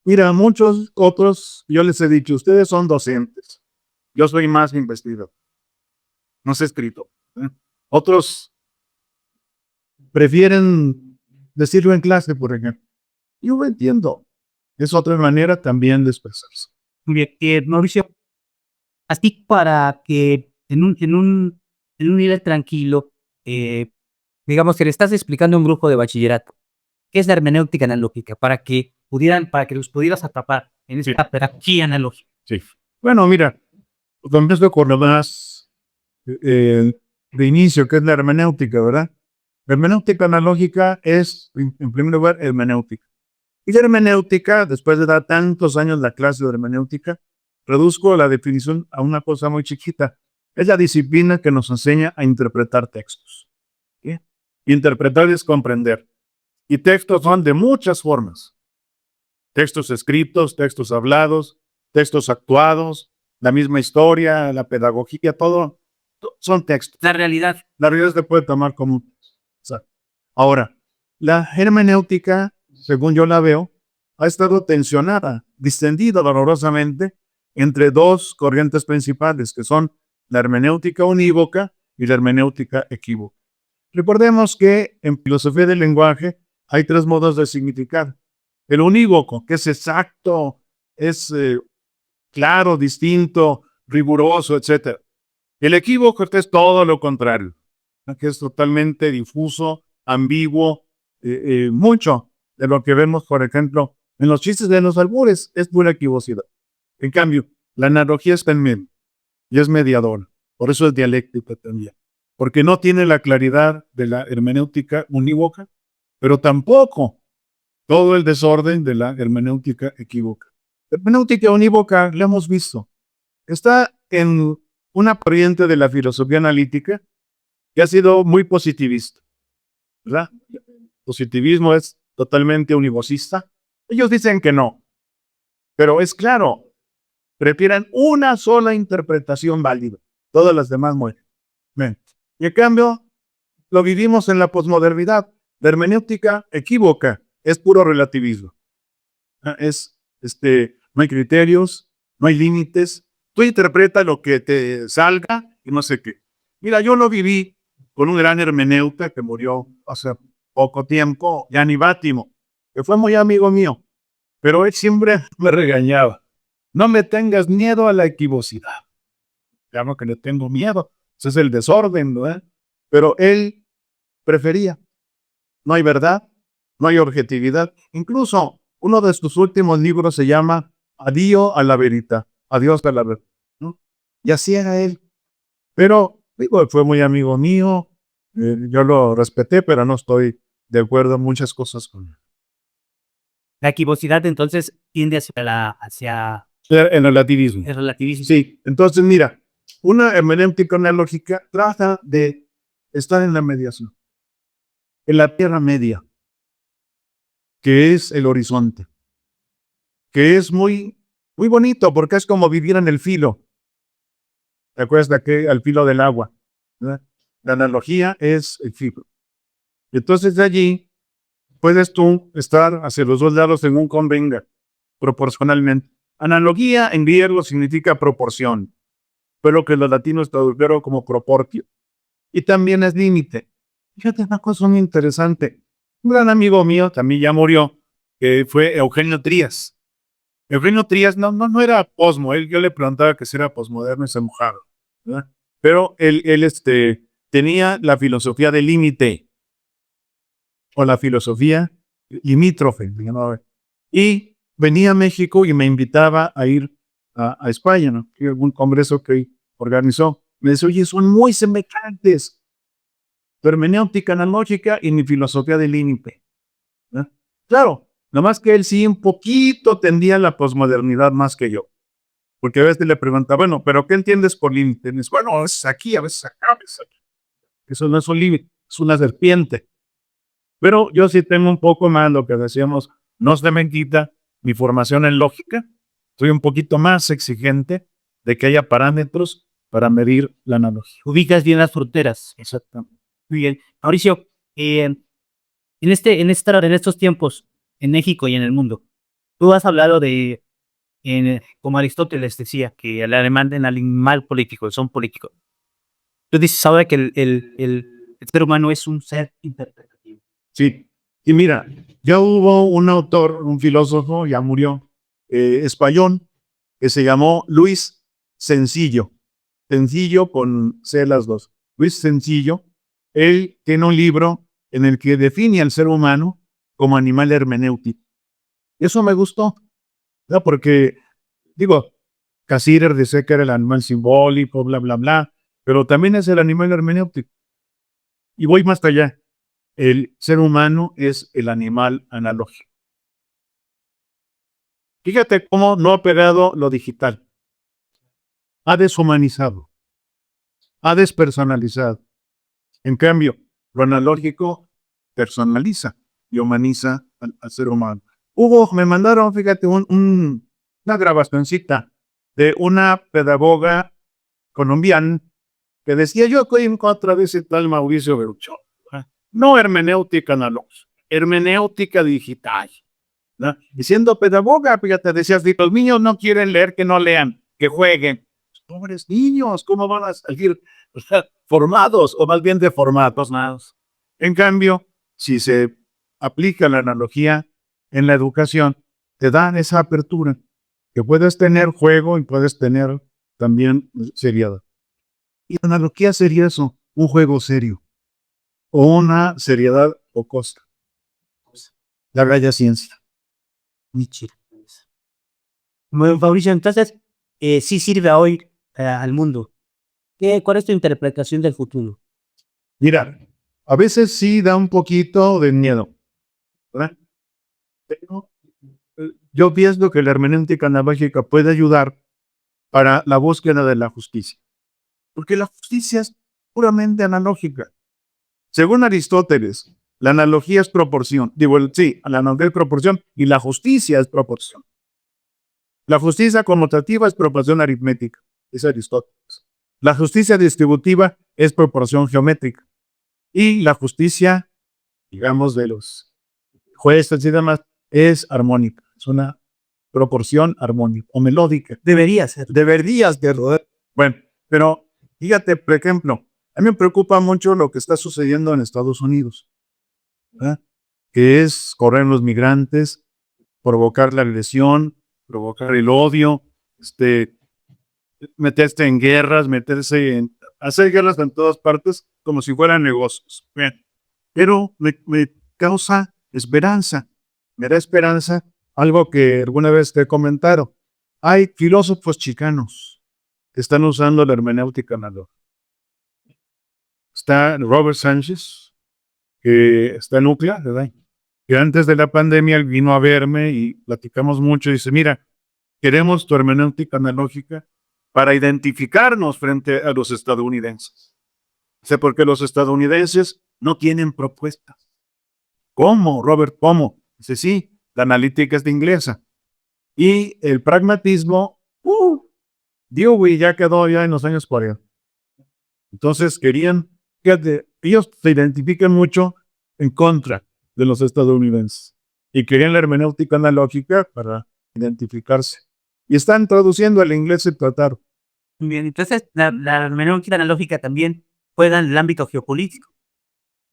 Mira, muchos otros, yo les he dicho, ustedes son docentes. Yo soy más investigador. No sé escrito. Otros prefieren decirlo en clase, por ejemplo. Yo lo entiendo. Es otra manera también de expresarse. Muy bien. Mauricio, así para que en un nivel tranquilo, digamos que le estás explicando a un grupo de bachillerato qué es la hermenéutica analógica, para que los pudieras atrapar en esta pedagogía analógica. Sí. Bueno, mira, comienzo con lo más de inicio, que es la hermenéutica, ¿verdad? La hermenéutica analógica es, en primer lugar, hermenéutica. Y la hermenéutica, después de dar tantos años la clase de hermenéutica, reduzco la definición a una cosa muy chiquita. Es la disciplina que nos enseña a interpretar textos. ¿Sí? Interpretar es comprender. Y textos son de muchas formas. Textos escritos, textos hablados, textos actuados, la misma historia, la pedagogía, todo son textos. La realidad. La realidad se puede tomar como un texto. Ahora, la hermenéutica, según yo la veo, ha estado tensionada, distendida dolorosamente entre dos corrientes principales, que son la hermenéutica unívoca y la hermenéutica equívoca. Recordemos que en filosofía del lenguaje hay tres modos de significar. El unívoco, que es exacto, es claro, distinto, riguroso, etc. El equívoco, que es todo lo contrario, que es totalmente difuso, ambiguo, mucho de lo que vemos, por ejemplo, en los chistes de los albures, es pura equivocidad. En cambio, la analogía está en medio y es mediadora. Por eso es dialéctica también. Porque no tiene la claridad de la hermenéutica unívoca, pero tampoco todo el desorden de la hermenéutica equívoca. La hermenéutica unívoca, la hemos visto, está en una corriente de la filosofía analítica que ha sido muy positivista, ¿verdad? Positivismo es totalmente univocista. Ellos dicen que no, pero es claro, prefieren una sola interpretación válida. Todas las demás mueren. Bien. Y en cambio, lo vivimos en la posmodernidad. La hermenéutica equívoca es puro relativismo. No hay criterios, no hay límites. Tú interpretas lo que te salga y no sé qué. Mira, yo lo viví con un gran hermeneuta que murió hace poco tiempo, Gianni Bátimo, que fue muy amigo mío, pero él siempre me regañaba. No me tengas miedo a la equivocidad. Claro que le tengo miedo. Ese es el desorden, ¿no? Pero él prefería. No hay verdad, no hay objetividad. Incluso uno de sus últimos libros se llama Adiós a la verita, adiós a la verdad, ¿no? Y así era él. Pero, digo, fue muy amigo mío, yo lo respeté, pero no estoy de acuerdo en muchas cosas con él. La equivocidad entonces tiende hacia El relativismo. el relativismo. Sí, entonces mira, una hermenéutica analógica trata de estar en la mediación, en la tierra media, que es el horizonte, que es muy, muy bonito porque es como vivir en el filo. ¿Te acuerdas de que al filo del agua? ¿Verdad? La analogía es el filo. Entonces de allí puedes tú estar hacia los dos lados según convenga, proporcionalmente. Analogía en griego significa proporción, pero que los latinos tradujeron como proportio. Y también es límite. Fíjate una cosa muy interesante. Un gran amigo mío, también ya murió, que fue Eugenio Trías. Eugenio Trías no era posmo, yo le preguntaba que si era posmoderno y se mojaba, ¿verdad? Pero él tenía la filosofía del límite, o la filosofía limítrofe, ¿no? Y venía a México y me invitaba a ir a España, ¿no? Y algún congreso que organizó. Me decía, oye, son muy semejantes. Tu hermenéutica analógica y mi filosofía del límite. ¿Eh? Claro, nomás que él sí un poquito tendía a la posmodernidad más que yo. Porque a veces le preguntaba, bueno, ¿pero qué entiendes por límite? Y dice, bueno, es aquí, a veces acá, a veces aquí. Eso no es un límite, es una serpiente. Pero yo sí tengo un poco más lo que decíamos, no se me quita mi formación en lógica. Soy un poquito más exigente de que haya parámetros para medir la analogía. Ubicas bien las fronteras. Exactamente. Muy bien. Mauricio, en estos tiempos, en México y en el mundo, tú has hablado como Aristóteles decía, que el animal político, el son político. Tú dices ahora que el ser humano es un ser interpretativo. Sí, Y mira, ya hubo un autor, un filósofo, ya murió, español, que se llamó Luis Sencillo. Sencillo con C las dos. Luis Sencillo. Él tiene un libro en el que define al ser humano como animal hermenéutico. Eso me gustó, ¿no? Porque, digo, Cassirer decía que era el animal simbólico, bla, bla, bla, pero también es el animal hermenéutico. Y voy más allá. El ser humano es el animal analógico. Fíjate cómo no ha pegado lo digital. Ha deshumanizado, ha despersonalizado. En cambio, lo analógico personaliza y humaniza al ser humano. Hugo, me mandaron, fíjate, una grabacioncita de una pedagoga colombiana que decía: yo estoy en contra de ese tal Mauricio Berucho. No hermenéutica analógica, hermenéutica digital, ¿no? Y siendo pedagoga, fíjate, decías: si los niños no quieren leer, que no lean, que jueguen. Pobres niños, ¿cómo van a salir formados o más bien deformados? En cambio, si se aplica la analogía en la educación, te dan esa apertura, que puedes tener juego y puedes tener también seriedad. Y la analogía sería eso, un juego serio o una seriedad jocosa. La bella ciencia. Muy chido. Bueno, Fabricio, entonces, sí sirve hoy al mundo. ¿Cuál es tu interpretación del futuro? Mira, a veces sí da un poquito de miedo, ¿verdad? Pero yo pienso que la hermenéutica analógica puede ayudar para la búsqueda de la justicia. Porque la justicia es puramente analógica. Según Aristóteles, la analogía es proporción. Sí, la analogía es proporción y la justicia es proporción. La justicia conmutativa es proporción aritmética, es Aristóteles. La justicia distributiva es proporción geométrica. Y la justicia, digamos, de los jueces y demás, es armónica. Es una proporción armónica o melódica. Debería ser. Deberías de rodar. Bueno, pero fíjate, por ejemplo, a mí me preocupa mucho lo que está sucediendo en Estados Unidos, ¿verdad? Que es correr los migrantes, provocar la agresión, provocar el odio, meterse en guerras, hacer guerras en todas partes como si fueran negocios. Bien. Pero me causa esperanza, me da esperanza algo que alguna vez te he comentado. Hay filósofos chicanos que están usando la hermenéutica analógica. Está Robert Sánchez, que está en UCLA, ¿verdad? Que antes de la pandemia él vino a verme y platicamos mucho y dice: mira, queremos tu hermenéutica analógica para identificarnos frente a los estadounidenses. Dice: porque los estadounidenses no tienen propuestas. ¿Cómo, Robert? ¿Cómo? Dice: sí, la analítica es de inglesa. Y el pragmatismo, Dewey ya quedó ya en los años 40. Entonces querían, fíjate, ellos se identifican mucho en contra de los estadounidenses y querían la hermenéutica analógica para identificarse. Y están traduciendo al inglés el tratado. Muy bien, entonces la hermenéutica analógica también juega en el ámbito geopolítico.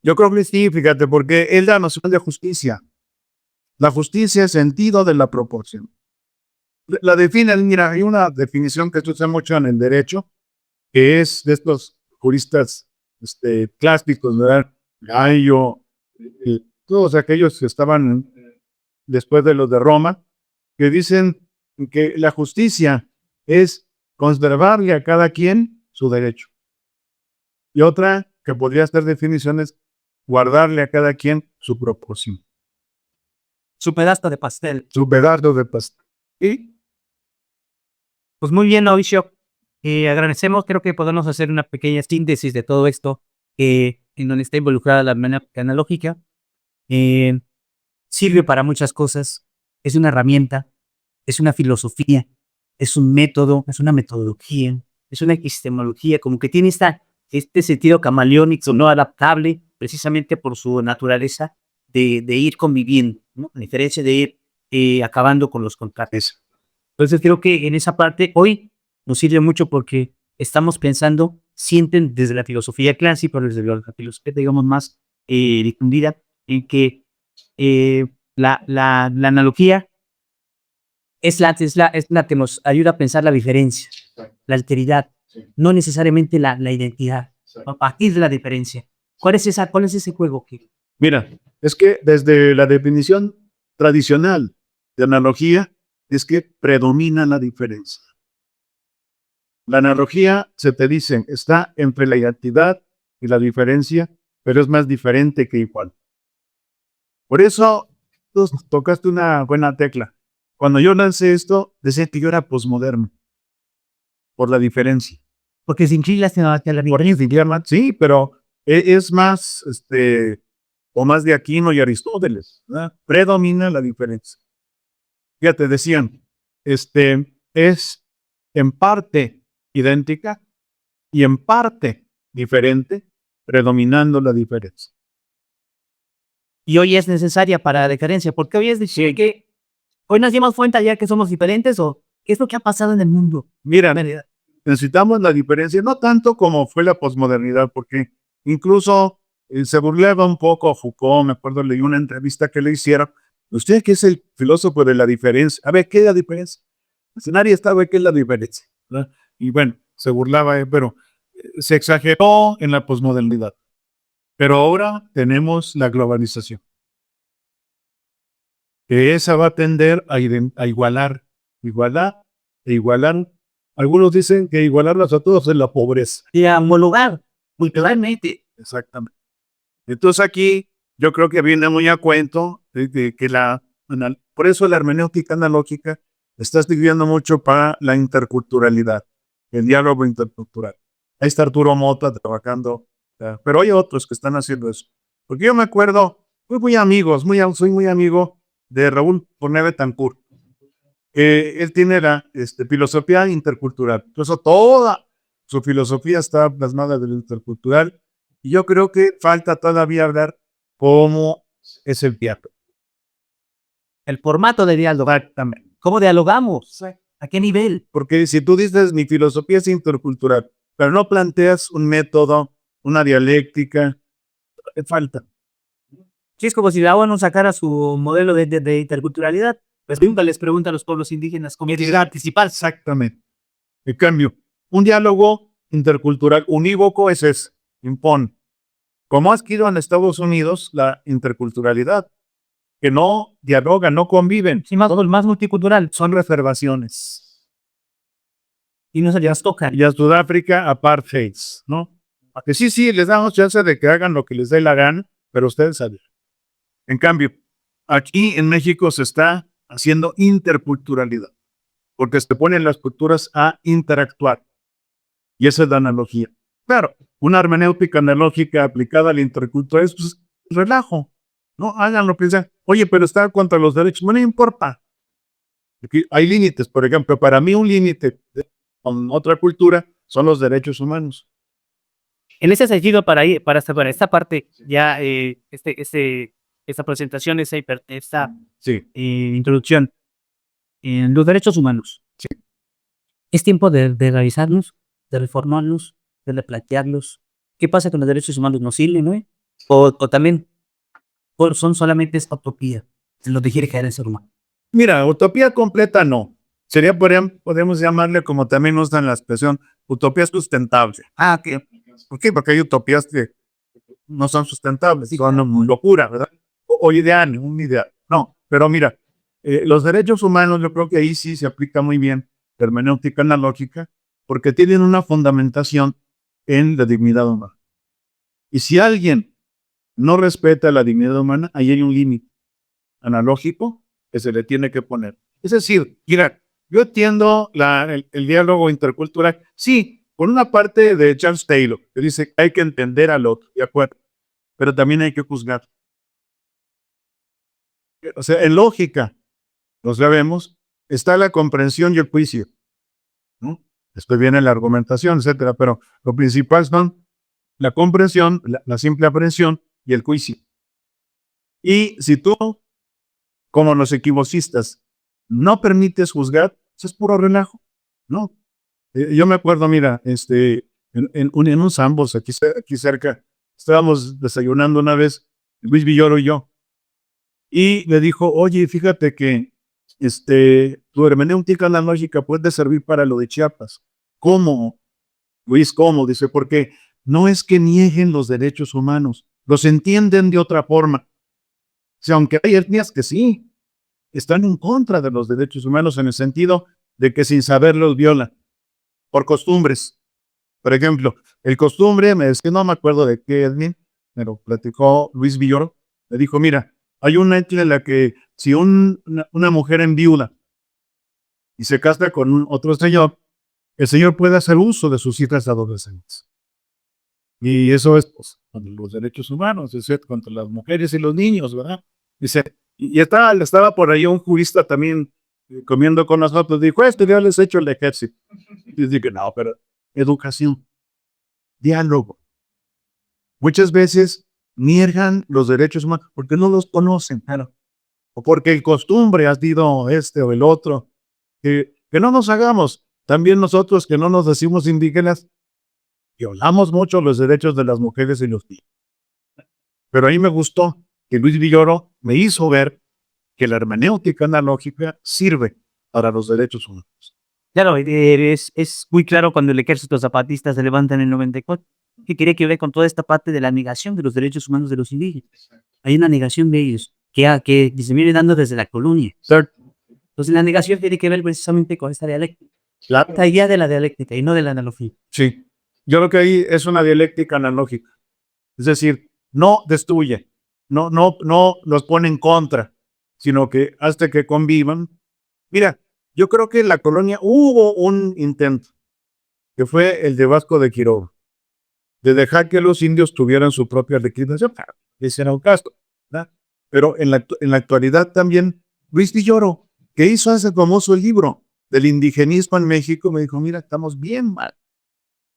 Yo creo que sí, fíjate, porque es la noción de justicia. La justicia es sentido de la proporción. La definen, mira, hay una definición que se usa mucho en el derecho, que es de estos juristas clásicos, ¿verdad? Gallo, todos aquellos que estaban después de los de Roma, que dicen que la justicia es conservarle a cada quien su derecho. Y otra que podría ser definiciones, guardarle a cada quien su proporción. Su pedazo de pastel. Su pedazo de pastel. Y pues muy bien, Mauricio. Agradecemos, creo que podemos hacer una pequeña síntesis de todo esto, en donde está involucrada la hermenéutica analógica. Sirve para muchas cosas, es una herramienta, es una filosofía, es un método, es una metodología, es una epistemología, como que tiene este sentido camaleónico, no adaptable, precisamente por su naturaleza de ir conviviendo, ¿no? A diferencia de ir acabando con los contrastes. Entonces creo que en esa parte hoy nos sirve mucho porque estamos pensando, sienten desde la filosofía clásica, desde la filosofía, digamos, más difundida, en que la analogía es la que nos ayuda a pensar la diferencia, la alteridad, no necesariamente la identidad. Aquí es la diferencia. ¿Cuál es ese juego? Mira, es que desde la definición tradicional de analogía es que predomina la diferencia. La analogía, se te dice, está entre la identidad y la diferencia, pero es más diferente que igual. Por eso, tú tocaste una buena tecla. Cuando yo lancé esto, decía que yo era posmoderno, por la diferencia. Porque sin Chile hacia la diferencia. Sí, pero es más, o más de Aquino y Aristóteles, ¿verdad? Predomina la diferencia. Fíjate, decían, es en parte idéntica y en parte diferente, predominando la diferencia. Y hoy es necesaria para la diferencia, porque hoy es decir que hoy nos dimos cuenta ya que somos diferentes, o qué es lo que ha pasado en el mundo. Mira, necesitamos la diferencia, no tanto como fue la posmodernidad, porque incluso se burlaba un poco Foucault. Me acuerdo, leí una entrevista que le hicieron. Usted, que es el filósofo de la diferencia, a ver, ¿qué es la diferencia? Pues nadie sabe qué es la diferencia, ¿verdad? Y bueno, se burlaba, pero se exageró en la posmodernidad. Pero ahora tenemos la globalización, que esa va a tender a igualar e igualar. Algunos dicen que igualarlos a todos es la pobreza. Y a homologar, muy claramente. Exactamente. Entonces aquí yo creo que viene muy a cuento de que por eso la hermenéutica analógica está escribiendo mucho para la interculturalidad, el diálogo intercultural. Ahí está Arturo Mota trabajando, pero hay otros que están haciendo eso. Porque yo me acuerdo, soy muy amigo de Raúl Forné Betancourt. Él tiene la filosofía intercultural. Entonces toda su filosofía está plasmada en lo intercultural. Y yo creo que falta todavía hablar cómo es el teatro. El formato de diálogo. Exactamente. ¿Cómo dialogamos? ¿A qué nivel? Porque si tú dices mi filosofía es intercultural, pero no planteas un método, una dialéctica, falta. Sí, es como si la ONU sacara su modelo de interculturalidad. Pues nunca les pregunta a los pueblos indígenas cómo participar. Exactamente. En cambio, un diálogo intercultural unívoco es ese, impone. Como ha adquirido en Estados Unidos la interculturalidad, que no dialogan, no conviven. Sí, más multicultural. Son reservaciones. Y no se las tocan. Y a Sudáfrica, apartheids, ¿no? Que sí, les damos chance de que hagan lo que les dé la gana, pero ustedes saben. En cambio, aquí en México se está haciendo interculturalidad, porque se ponen las culturas a interactuar. Y esa es la analogía. Claro, una hermenéutica analógica aplicada al interculturalismo, pues, relajo. No háganlo, piensan, oye, pero está contra los derechos. No importa. Aquí hay límites. Por ejemplo, para mí un límite con otra cultura son los derechos humanos. En ese sentido, para esta parte, ya esta presentación, esta Sí. introducción en los derechos humanos. Sí. Es tiempo de revisarlos, de reformarlos, de replantearlos. ¿Qué pasa con los derechos humanos? ¿Nos sirven, no? O también son solamente esta utopía en lo que quiere caer el ser humano. Mira, utopía completa no. Podemos llamarle, como también nos dan la expresión, utopía sustentable. ¿Por qué? Porque hay utopías que no son sustentables, son locura, ¿verdad? O ideal, un ideal. No, pero mira, los derechos humanos, yo creo que ahí sí se aplica muy bien la hermenéutica analógica, porque tienen una fundamentación en la dignidad humana. Y si alguien no respeta la dignidad humana, ahí hay un límite analógico que se le tiene que poner. Es decir, mira, yo entiendo el diálogo intercultural, sí, con una parte de Charles Taylor, que dice que hay que entender al otro, de acuerdo, pero también hay que juzgar. O sea, en lógica, lo sabemos, está la comprensión y el juicio, ¿no? Después viene la argumentación, etcétera, pero lo principal son la comprensión, la simple aprehensión y el juicio. Y si tú, como los equivocistas, no permites juzgar, eso es puro relajo, ¿no? Yo me acuerdo, mira, en un Sambos aquí cerca, estábamos desayunando una vez, Luis Villoro y yo, y le dijo, oye, fíjate que tu hermenéutica analógica puede servir para lo de Chiapas. ¿Cómo? Luis, ¿cómo? Dice, porque no es que nieguen los derechos humanos, los entienden de otra forma. O sea, aunque hay etnias que sí, están en contra de los derechos humanos en el sentido de que sin saber los violan, por costumbres. Por ejemplo, el costumbre, es que no me acuerdo de qué etnia, me lo platicó Luis Villoro, le dijo, mira, hay una etnia en la que si una mujer enviuda y se casa con otro señor, el señor puede hacer uso de sus hijas adolescentes. Y eso es pues, contra los derechos humanos, es decir, contra las mujeres y los niños, ¿verdad? Dice, y estaba por ahí un jurista también comiendo con nosotros, dijo, ya les he hecho el ejército. Y dije, no, pero educación, diálogo. Muchas veces niegan los derechos humanos porque no los conocen, claro. O porque el costumbre ha sido este o el otro. Que no nos hagamos, también nosotros que no nos decimos indígenas, violamos mucho los derechos de las mujeres y los niños. Pero a mí me gustó que Luis Villoro me hizo ver que la hermenéutica analógica sirve para los derechos humanos. Claro, es muy claro cuando el ejército zapatista se levanta en el 94, que quiere que ver con toda esta parte de la negación de los derechos humanos de los indígenas. Hay una negación de ellos que se viene dando desde la colonia. Entonces la negación tiene que ver precisamente con esta dialéctica. Esta idea de la dialéctica y no de la analogía. Sí, yo creo que ahí es una dialéctica analógica. Es decir, no destruye, no los pone en contra, sino que hasta que convivan. Mira, yo creo que en la colonia hubo un intento, que fue el de Vasco de Quiroga, de dejar que los indios tuvieran su propia legislación. Ese era un caso, ¿verdad? Pero en la actualidad también, Luis Villoro, que hizo ese famoso libro del indigenismo en México, me dijo, mira, estamos bien mal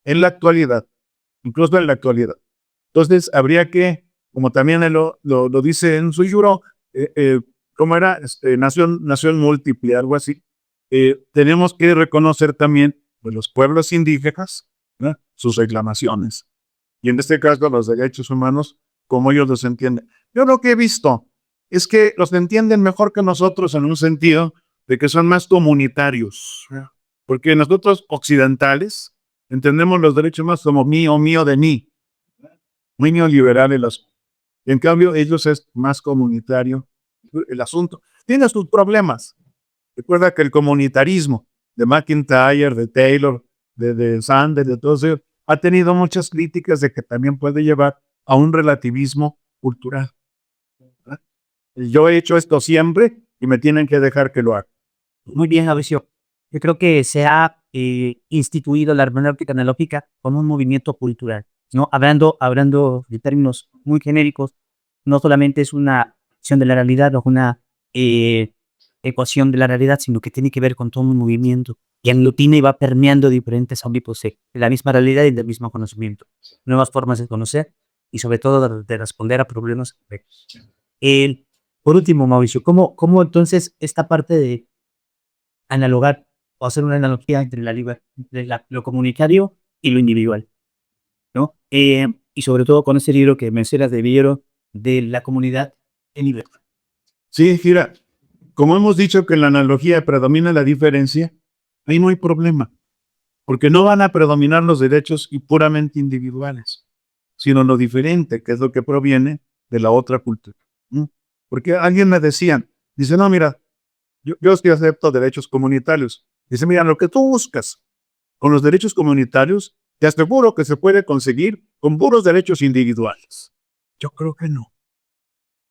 en la actualidad, incluso en la actualidad. Entonces, habría que, como también él lo dice en su libro, ¿cómo era? Nación múltiple, algo así. Tenemos que reconocer también pues, los pueblos indígenas, ¿no? Sus reclamaciones. Y en este caso, los derechos humanos, como ellos los entienden. Yo lo que he visto es que los entienden mejor que nosotros en un sentido de que son más comunitarios. ¿No? Porque nosotros occidentales entendemos los derechos más como mío de mí. Muy neoliberal el asunto. En cambio, ellos es más comunitario el asunto. Tiene sus problemas. Recuerda que el comunitarismo de McIntyre, de Taylor, de Sanders, de todos ellos, ha tenido muchas críticas de que también puede llevar a un relativismo cultural. ¿Verdad? Yo he hecho esto siempre y me tienen que dejar que lo haga. Muy bien, Mauricio. Yo creo que se ha instituido la hermenéutica analógica como un movimiento cultural, ¿no? Hablando de términos muy genéricos, no solamente es una acción de la realidad o una ecuación de la realidad, sino que tiene que ver con todo un movimiento que aglutina y va permeando diferentes ámbitos de la misma realidad y del mismo conocimiento, nuevas formas de conocer y sobre todo de responder a problemas complejos. Por último, Mauricio, ¿cómo entonces esta parte de analogar o hacer una analogía entre lo comunitario y lo individual, ¿no? Y sobre todo con ese libro que mencionas de Villoro, de la comunidad en libertad. Sí, mira, como hemos dicho que en la analogía predomina la diferencia, ahí no hay problema, porque no van a predominar los derechos puramente individuales, sino lo diferente, que es lo que proviene de la otra cultura. ¿No? Porque alguien me decía, dice, no, mira, yo sí acepto derechos comunitarios. Dice, mira, lo que tú buscas con los derechos comunitarios, te aseguro que se puede conseguir con puros derechos individuales. Yo creo que no.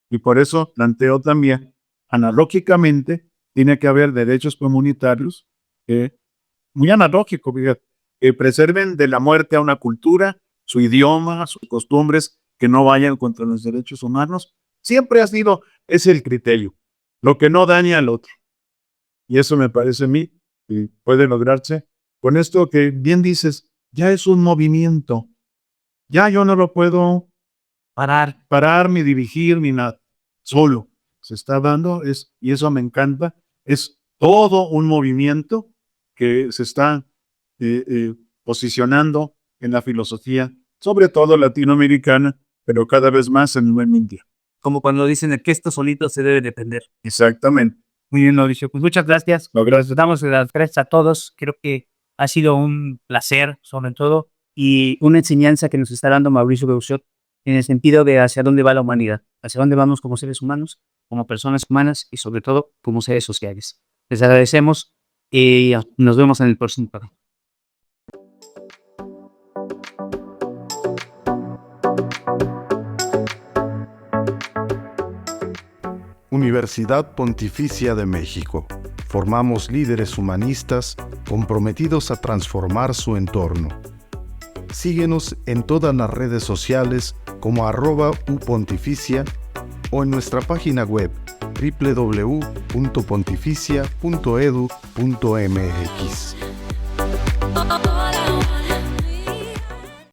Y por eso planteo también, analógicamente, tiene que haber derechos comunitarios, muy analógico, que preserven de la muerte a una cultura, su idioma, sus costumbres, que no vayan contra los derechos humanos. Siempre ha sido, es el criterio, lo que no daña al otro. Y eso me parece a mí que puede lograrse con esto que bien dices, ya es un movimiento. Ya yo no lo puedo parar ni dirigir ni nada. Solo se está dando, y eso me encanta, es todo un movimiento que se está posicionando en la filosofía, sobre todo latinoamericana, pero cada vez más en el mundo mundial. como cuando dicen que esto solito se debe defender. Exactamente. Muy bien, Mauricio. Pues muchas gracias. No, gracias. Damos las gracias a todos. Creo que ha sido un placer, sobre todo, y una enseñanza que nos está dando Mauricio Beuchot en el sentido de hacia dónde va la humanidad, hacia dónde vamos como seres humanos, como personas humanas y sobre todo como seres sociales. Les agradecemos y nos vemos en el próximo programa. Universidad Pontificia de México. Formamos líderes humanistas comprometidos a transformar su entorno. Síguenos en todas las redes sociales como @upontificia o en nuestra página web www.pontificia.edu.mx.